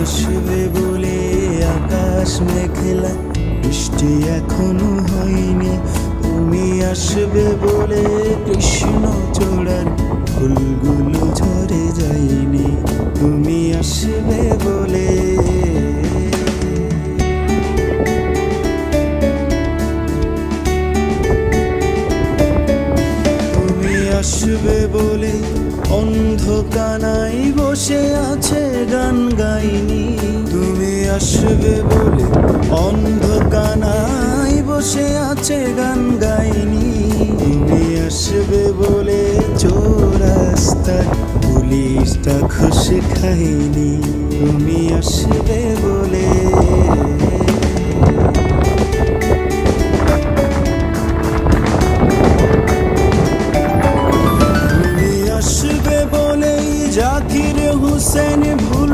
আসবে বলে আকাশ মেঘলা, বৃষ্টি এখনো হয়নি। তুমি আসবে বলে কৃষ্ণচূড়ার ফুলগুলো ঝরে যায়নি। তুমি আসবে বলে, তুমি আসবে বলে অন্ধকানায় বসে আছে গান গাইনি। তুমি আসবে বলে অন্ধকানায় বসে আছে গান গাইনি। তুমি আসবে বলে চৌরাস্তায় পুলিশটা খুশি খাইনি। তুমি আসবে বলে, তুমি আসবে বলেই জাকির হোসেন ভুল